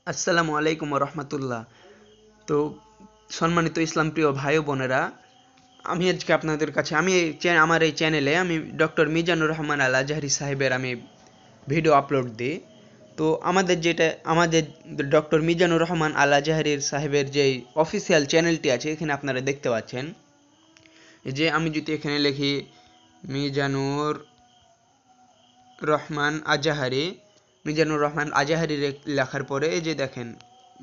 আসসালামু আলাইকুম রহমতুল্লাহ। তো সম্মানিত ইসলাম প্রিয় ভাই ও বোনেরা, আমি আজকে আপনাদের কাছে আমার এই চ্যানেলে আমি ডক্টর মিজানুর রহমান আল আজহারি সাহেবের আমি ভিডিও আপলোড দিই। তো আমাদের ডক্টর মিজানুর রহমান আল আজহারির সাহেবের যে অফিসিয়াল চ্যানেলটি আছে এখানে আপনারা দেখতে পাচ্ছেন। এই যে আমি যদি এখানে লিখি মিজানুর রহমান আজাহারি, লেখার পরে এই যে দেখেন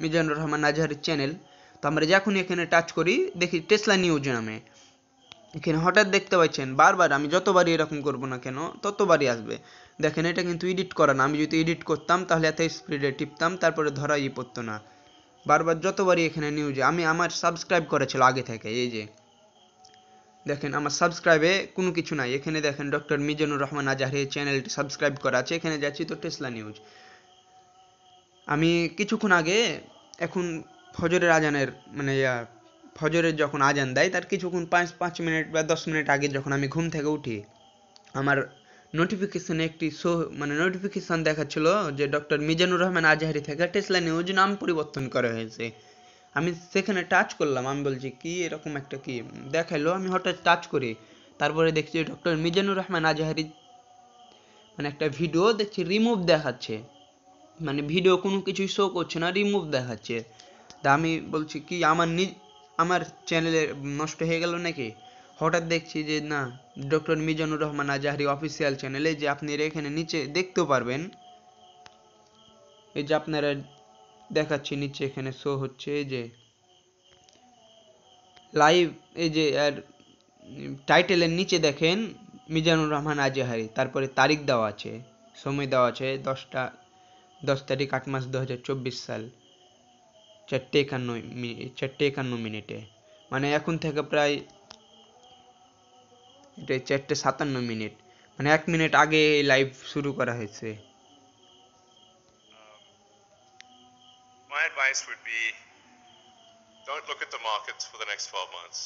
মিজানুর রহমান আজাহারির চ্যানেল। তো আমরা যখনই এখানে টাচ করি দেখি টেসলা নিউজ নামে, এখানে হঠাৎ দেখতে পাচ্ছেন বারবার আমি যতবারই এরকম করব না কেন ততবারই আসবে। দেখেন এটা কিন্তু এডিট করা না, আমি যদি এডিট করতাম তাহলে এত স্পিডে টিপতাম তারপরে ধরাই পড়তো না। বারবার যতবারই এখানে নিউজে আমার সাবস্ক্রাইব করা ছিল আগে থেকে। এই যে দেখেন আমার সাবস্ক্রাইবে কোনো কিছু নাই, এখানে দেখেন ডক্টর মিজানুর রহমান আজহারি চ্যানেলটি সাবস্ক্রাইব করা আছে, এখানে যাচ্ছি তো টেসলা নিউজ। আমি কিছুক্ষণ আগে এখন ফজরের আজানের মানে ফজরের যখন আজান দেয় তার কিছুক্ষণ 5 মিনিট বা 10 মিনিট আগে যখন আমি ঘুম থেকে উঠি, আমার নোটিফিকেশনে একটি নোটিফিকেশন দেখাচ্ছিল যে ডক্টর মিজানুর রহমান আজহারি থেকে টেসলা নিউজ নাম পরিবর্তন করা হয়েছে। আমি সেখানে টাচ করলাম, আমি বলছি কি এরকম একটা কি দেখাইলো, আমি হঠাৎ টাচ করি, তারপরে দেখছি ডক্টর মিজানুর রহমান আজহারি একটা ভিডিও দেখছি রিমুভ দেখাচ্ছে, ভিডিও কোনো কিছুই শো করছে না, রিমুভ দেখাচ্ছে। তা আমি বলছি কি আমার চ্যানেলে নষ্ট হয়ে গেল নাকি। হঠাৎ দেখছি যে না, ডক্টর মিজানুর রহমান আজহারি অফিসিয়াল চ্যানেলে যে আপনি এখানে নিচে দেখতেও পারবেন, এই যে আপনারা দেখাচ্ছি নিচে এখানে শো হচ্ছে এই যে লাইভ, এই যে আর টাইটেলের নিচে দেখেন মিজানুর রহমান আজহারি, তারপরে তারিখ দেওয়া আছে, সময় দেওয়া আছে 10 তারিখ 8 মাস 2024 সাল 4:51 মানে এখন থেকে প্রায় এটা 4:57, 1 মিনিট আগে লাইভ শুরু করা হয়েছে। My advice would be don't look at the markets for the next 12 months.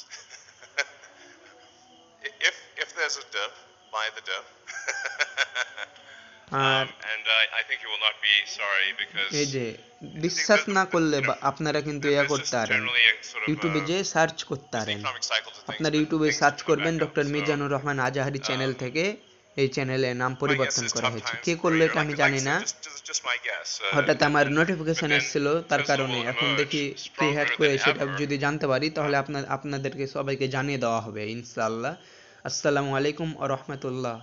if there's a dip, buy the dip. R and I think you will not be sorry because এই যে বিশ্বাস না করলে আপনারা কিন্তু করতে পারেন, ইউটিউবে যে সার্চ করতে পারেন, আপনারা ইউটিউবে সার্চ করবেন ডক্টর মিজানুর রহমান আজহারি চ্যানেল থেকে এই চ্যানেলে নাম পরিবর্তন করা হয়েছে। কে করলো এটা আমি জানি না, হঠাৎ আমার নোটিফিকেশন এসেছিল তার কারণে। এখন দেখি কে হ্যাক করে, সেটা যদি জানতে পারি তাহলে আপনাদেরকে সবাইকে জানিয়ে দেওয়া হবে ইনশাআল্লাহ। আসসালামু আলাইকুম ওয়া রাহমাতুল্লাহ।